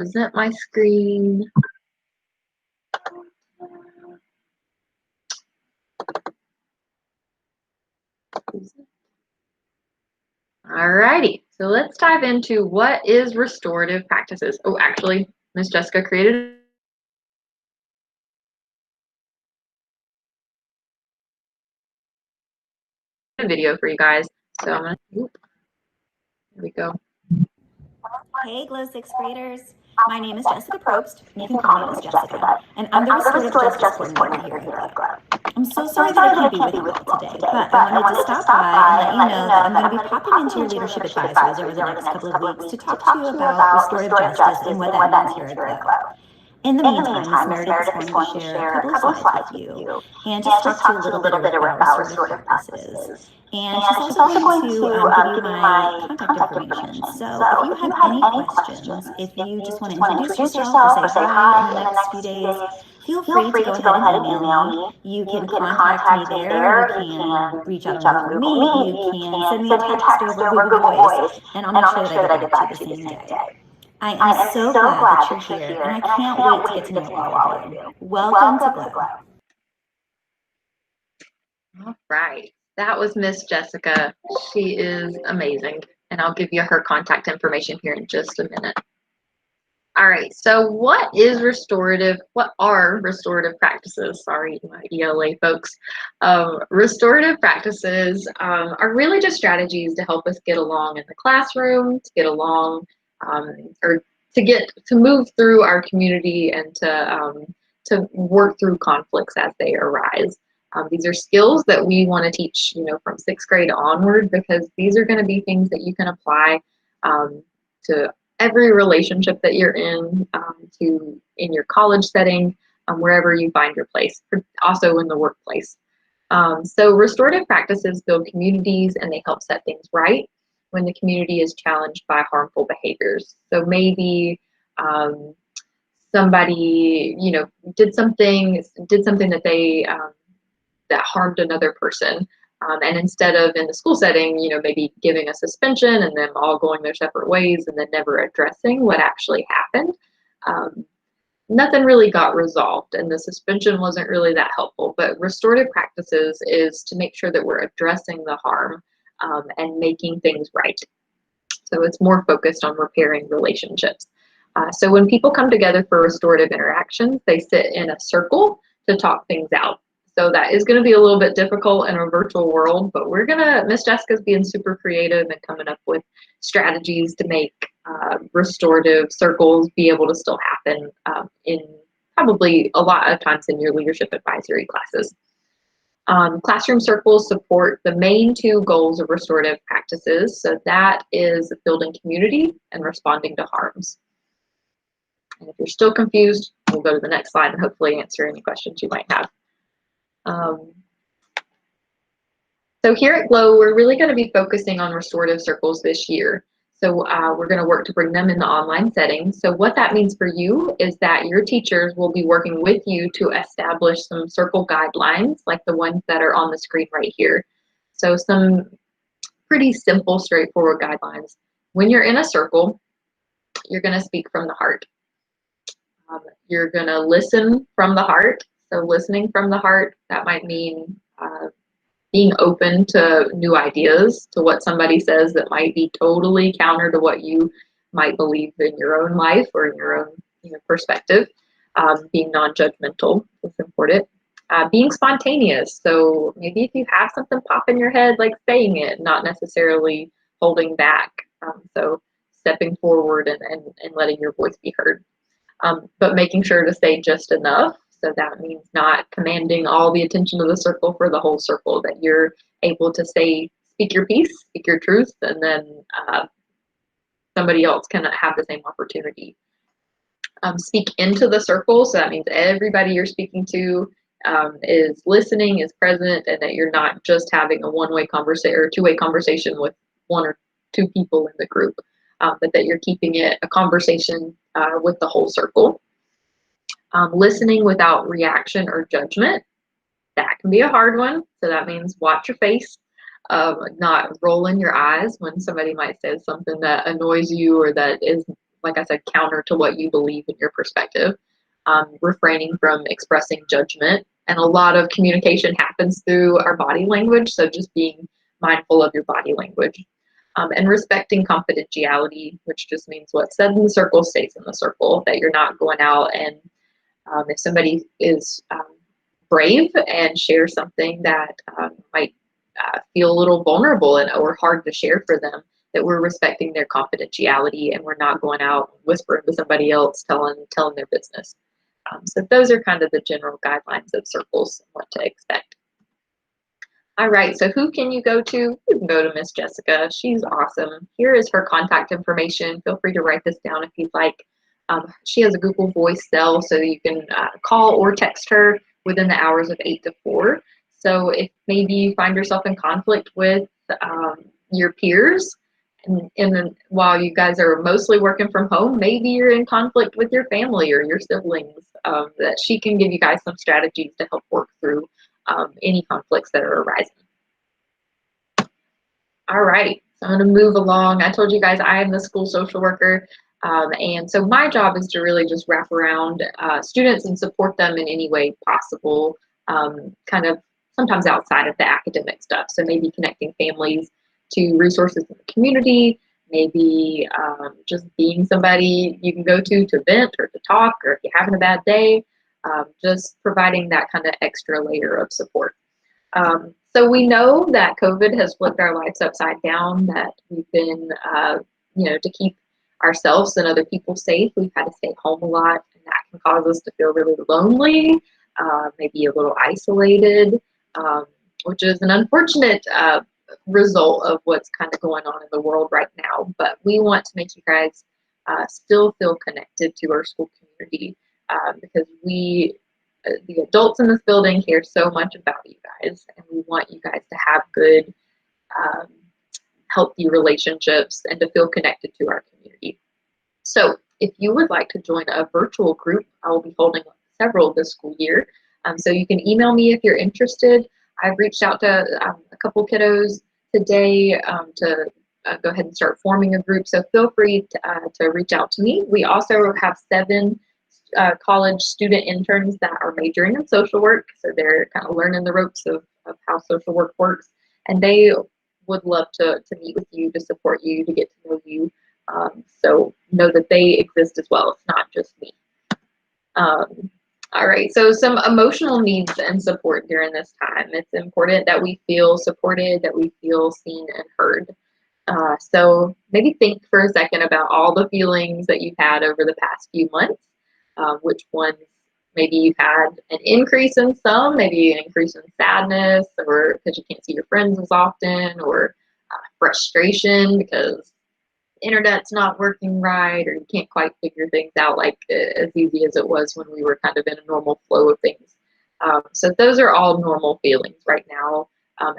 Present my screen. Alrighty, so let's dive into what is restorative practices. Oh, actually, Miss Jessica created a video for you guys. So I'm gonna, there we go. Hey, Glow 6th graders. My name is Jessica Probst. You can call me Miss Jessica. And I'm the Restorative Justice Coordinator here at Glow. I'm so sorry that I can't be with you all today, but I wanted to stop by and let you know that I'm going to be popping into your leadership advisories over the next couple of weeks to talk to you about restorative justice and what that means here at Glow. In the meantime, Ms. Meredith is going to share a couple of slides with you and just talk to you a little bit about restorative practices. And she's also going to give you my contact information. So if you have any questions, if you just want to introduce yourself or say hi in the next few days, feel free to go ahead and email me. You can contact me there. You can reach out on Google Meet. You can send me a text over Google Voice, and I'll make sure that I get back to you the same day. I am so glad that you're here, and I can't wait to get to know all of you. Welcome to Glow. All right, that was Miss Jessica. She is amazing, and I'll give you her contact information here in just a minute. All right, so what are restorative practices? Sorry, my ELA folks. Restorative practices are really just strategies to help us get along in the classroom, to get along, or to move through our community and to work through conflicts as they arise. These are skills that we want to teach, from 6th grade onward, because these are going to be things that you can apply to every relationship that you're in your college setting, wherever you find your place, also in the workplace. So restorative practices build communities and they help set things right when the community is challenged by harmful behaviors. So maybe somebody, did something that they that harmed another person. And instead of in the school setting, maybe giving a suspension and them all going their separate ways and then never addressing what actually happened, nothing really got resolved and the suspension wasn't really that helpful. But restorative practices is to make sure that we're addressing the harm and making things right. So it's more focused on repairing relationships. So when people come together for restorative interactions, they sit in a circle to talk things out. So that is going to be a little bit difficult in a virtual world, but Miss Jessica's being super creative and coming up with strategies to make restorative circles be able to still happen in probably a lot of times in your leadership advisory classes. Classroom circles support the main 2 goals of restorative practices. So that is building community and responding to harms. And if you're still confused, we'll go to the next slide and hopefully answer any questions you might have. So here at Glow, we're really going to be focusing on restorative circles this year. So we're going to work to bring them in the online setting. So what that means for you is that your teachers will be working with you to establish some circle guidelines, like the ones that are on the screen right here. So some pretty simple, straightforward guidelines. When you're in a circle, you're going to speak from the heart. You're going to listen from the heart. So listening from the heart, that might mean being open to new ideas, to what somebody says that might be totally counter to what you might believe in your own life or in your own perspective. Being non-judgmental is important. Being spontaneous. So maybe if you have something pop in your head, like saying it, not necessarily holding back. So stepping forward and letting your voice be heard. But making sure to say just enough. So that means not commanding all the attention of the circle for the whole circle, that you're able to speak your piece, speak your truth, and then somebody else can have the same opportunity. Speak into the circle, so that means everybody you're speaking to is listening, is present, and that you're not just having a one-way conversation or two-way conversation with 1 or 2 people in the group, but that you're keeping it a conversation with the whole circle. Listening without reaction or judgment, that can be a hard one. So that means watch your face, not rolling your eyes when somebody might say something that annoys you or that is like I said, counter to what you believe in your perspective. Refraining from expressing judgment. And a lot of communication happens through our body language, so just being mindful of your body language. And respecting confidentiality, which just means what's said in the circle stays in the circle, that you're not going out and if somebody is brave and shares something that might feel a little vulnerable or hard to share for them, that we're respecting their confidentiality and we're not going out and whispering to somebody else telling their business. So those are kind of the general guidelines of circles and what to expect. All right, so who can you go to? You can go to Miss Jessica. She's awesome. Here is her contact information. Feel free to write this down if you'd like. She has a Google Voice cell, so you can call or text her within the hours of 8 to 4. So if maybe you find yourself in conflict with your peers, and while you guys are mostly working from home, maybe you're in conflict with your family or your siblings, that she can give you guys some strategies to help work through any conflicts that are arising. All right, so I'm going to move along. I told you guys I am the school social worker, and so my job is to really just wrap around students and support them in any way possible, kind of sometimes outside of the academic stuff. So maybe connecting families to resources in the community, maybe just being somebody you can go to vent or to talk, or if you're having a bad day, just providing that kind of extra layer of support. So we know that COVID has flipped our lives upside down, that we've been, to keep ourselves and other people safe, we've had to stay home a lot, and that can cause us to feel really lonely, maybe a little isolated, which is an unfortunate result of what's kind of going on in the world right now. But we want to make you guys still feel connected to our school community, because the adults in this building care so much about you guys, and we want you guys to have good, healthy relationships and to feel connected to our community. So if you would like to join a virtual group, I will be holding several this school year. So you can email me if you're interested. I've reached out to a couple kiddos today to go ahead and start forming a group. So feel free to reach out to me. We also have 7 college student interns that are majoring in social work. So they're kind of learning the ropes of how social work works. And they would love to meet with you, to support you, to get to know you. So know that they exist as well. It's not just me. All right, so some emotional needs and support during this time. It's important that we feel supported, that we feel seen and heard. So maybe think for a second about all the feelings that you've had over the past few months. Which ones maybe you've had an increase in some, maybe an increase in sadness, or because you can't see your friends as often, or frustration because the internet's not working right, or you can't quite figure things out like as easy as it was when we were kind of in a normal flow of things. So those are all normal feelings right now,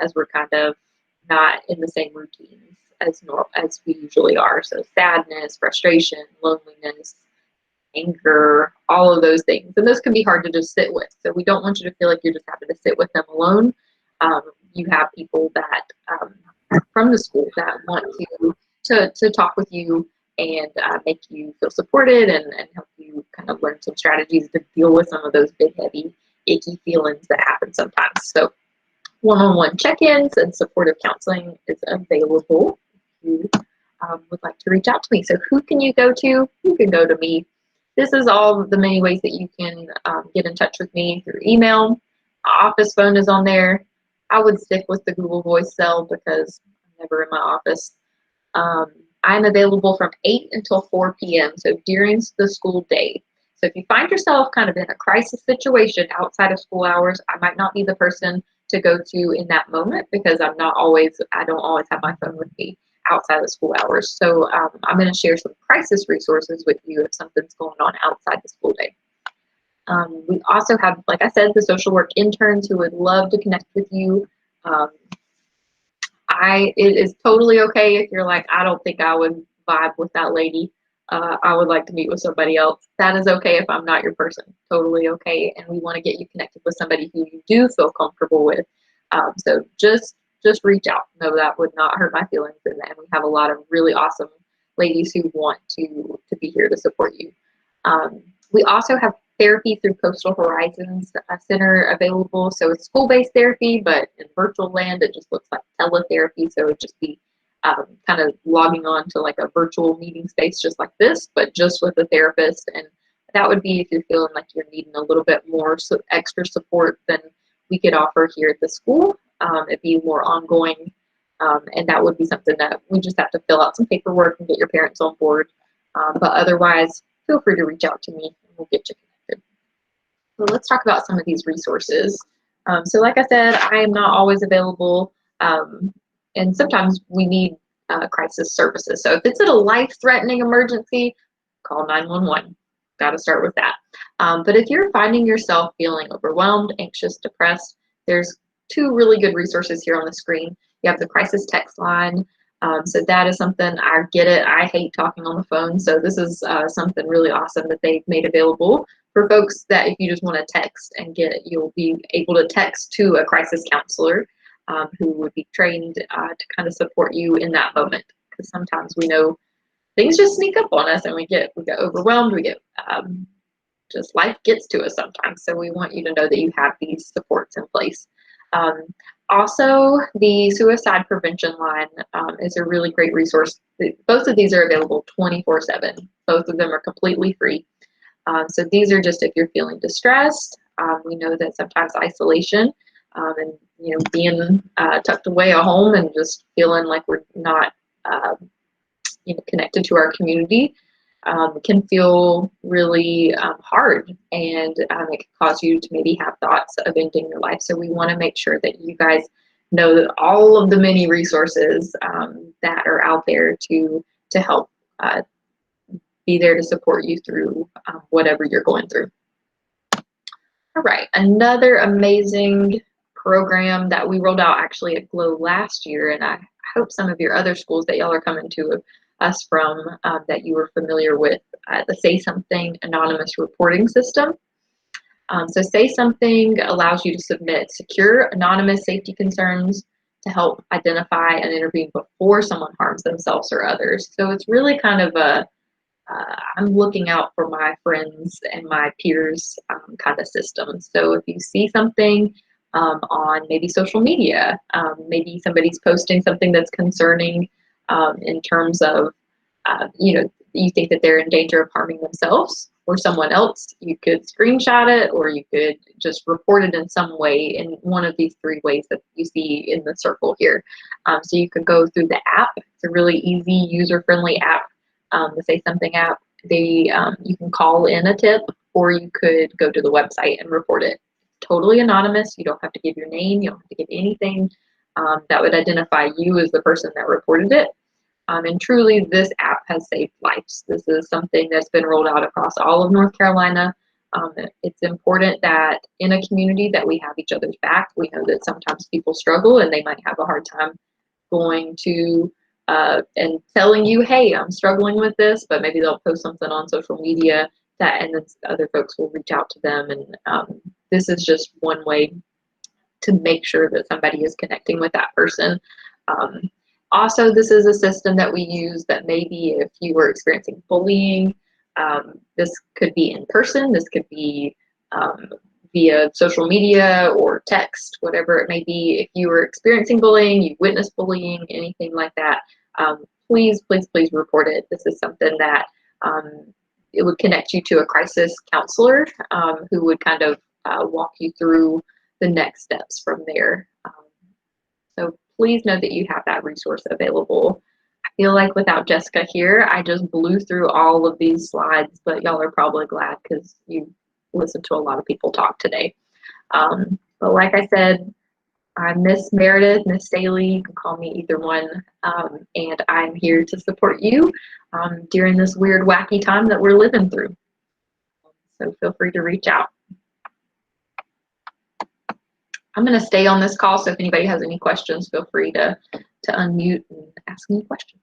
as we're kind of not in the same routines as we usually are. So sadness, frustration, loneliness, anger, all of those things. And those can be hard to just sit with. So we don't want you to feel like you're just having to sit with them alone. You have people that from the school that want to talk with you and make you feel supported and help you kind of learn some strategies to deal with some of those big, heavy, icky feelings that happen sometimes. So one-on-one check-ins and supportive counseling is available if you would like to reach out to me. So who can you go to? You can go to me. This is all the many ways that you can get in touch with me through email. My office phone is on there. I would stick with the Google Voice cell because I'm never in my office. I'm available from 8 until 4 p.m., so during the school day. So if you find yourself kind of in a crisis situation outside of school hours, I might not be the person to go to in that moment because I don't always have my phone with me outside of school hours. So I'm going to share some crisis resources with you if something's going on outside the school day. We also have, like I said, the social work interns who would love to connect with you. It is totally okay if you're like, I don't think I would vibe with that lady. I would like to meet with somebody else. That is okay if I'm not your person. Totally okay. And we want to get you connected with somebody who you do feel comfortable with. So just reach out. No, that would not hurt my feelings. And we have a lot of really awesome ladies who want to be here to support you. We also have therapy through Coastal Horizons Center available. So it's school-based therapy, but in virtual land, it just looks like teletherapy. So it'd just be kind of logging on to like a virtual meeting space just like this, but just with a therapist. And that would be if you're feeling like you're needing a little bit more extra support than we could offer here at the school. It'd be more ongoing, and that would be something that we just have to fill out some paperwork and get your parents on board. But otherwise, feel free to reach out to me and we'll get you connected. So let's talk about some of these resources. So like I said, I am not always available, and sometimes we need crisis services. So if it's a life-threatening emergency, call 911. Got to start with that. But if you're finding yourself feeling overwhelmed, anxious, depressed, there's two really good resources here on the screen. You have the crisis text line. So that is something, I get it. I hate talking on the phone. So this is something really awesome that they've made available for folks that if you just want to text and you'll be able to text to a crisis counselor who would be trained to kind of support you in that moment. Because sometimes we know things just sneak up on us and we get overwhelmed. We get just life gets to us sometimes. So we want you to know that you have these supports in place. Also, the suicide prevention line is a really great resource. Both of these are available 24/7. Both of them are completely free. So these are just if you're feeling distressed. We know that sometimes isolation and being tucked away at home and just feeling like we're not connected to our community can feel really hard, and it can cause you to maybe have thoughts of ending your life. So we want to make sure that you guys know that all of the many resources that are out there to help be there to support you through whatever you're going through. All right, another amazing program that we rolled out actually at GLOW last year, and I hope some of your other schools that y'all are coming to us from that you were familiar with, the Say Something anonymous reporting system. So Say Something allows you to submit secure anonymous safety concerns to help identify and intervene before someone harms themselves or others. So it's really kind of a I'm looking out for my friends and my peers kind of system. So if you see something on maybe social media, maybe somebody's posting something that's concerning in terms of, you think that they're in danger of harming themselves or someone else, you could screenshot it or you could just report it in some way in one of these three ways that you see in the circle here. So you could go through the app. It's a really easy, user-friendly app. The Say Something app, you can call in a tip or you could go to the website and report it. Totally anonymous. You don't have to give your name. You don't have to give anything that would identify you as the person that reported it. And truly, this app has saved lives. This is something that's been rolled out across all of North Carolina. It's important that in a community that we have each other's back. We know that sometimes people struggle and they might have a hard time going to and telling you, hey, I'm struggling with this, but maybe they'll post something on social media and then other folks will reach out to them. And this is just one way to make sure that somebody is connecting with that person. Also, this is a system that we use that maybe if you were experiencing bullying, this could be in person, this could be via social media or text, whatever it may be. If you were experiencing bullying, you witnessed bullying, anything like that, please, please, please report it. This is something that it would connect you to a crisis counselor who would kind of walk you through the next steps from there. So please know that you have that resource available. I feel like without Jessica here, I just blew through all of these slides, but y'all are probably glad because you listened to a lot of people talk today. But like I said, I'm Miss Meredith, Miss Staley, you can call me either one, and I'm here to support you during this weird, wacky time that we're living through. So feel free to reach out. I'm going to stay on this call, so if anybody has any questions, feel free to unmute and ask me questions.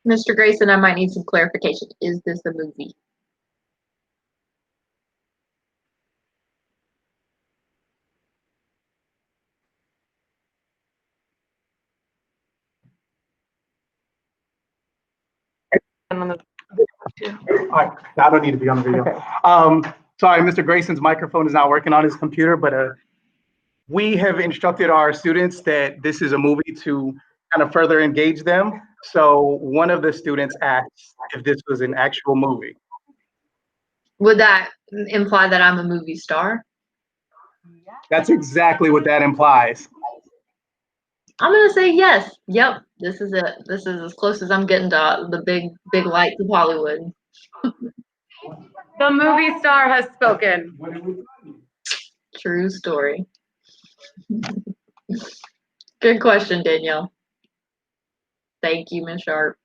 Mr. Grayson, I might need some clarification. Is this a movie? All right, I don't need to be on the video. Okay. Sorry, Mr. Grayson's microphone is not working on his computer, but we have instructed our students that this is a movie to kind of further engage them. So one of the students asked if this was an actual movie. Would that imply that I'm a movie star? That's exactly what that implies. I'm gonna say yes. Yep, this is it. This is as close as I'm getting to the big lights of Hollywood. The movie star has spoken. True story. Good question, Danielle. Thank you, Ms. Sharp.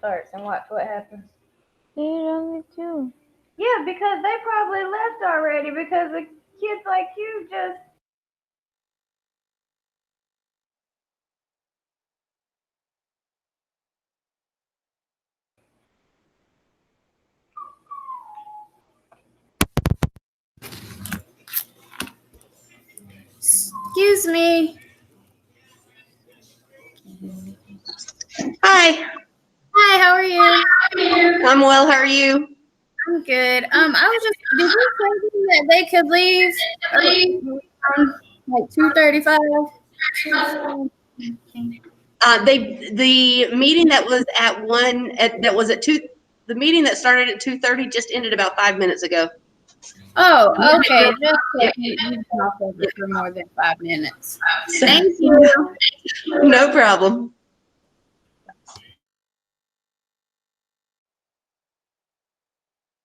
starts and watch what happens. There's only 2. Yeah, because they probably left already because the kids like you just. Excuse me. Hi, Hi, how are you? I'm well. How are you? I'm good. I was just, did you tell them that they could leave like 2:35? The meeting that was at the meeting that started at 2:30 just ended about 5 minutes ago. Oh, okay. Just you talk over for more than 5 minutes. Thank you. No problem.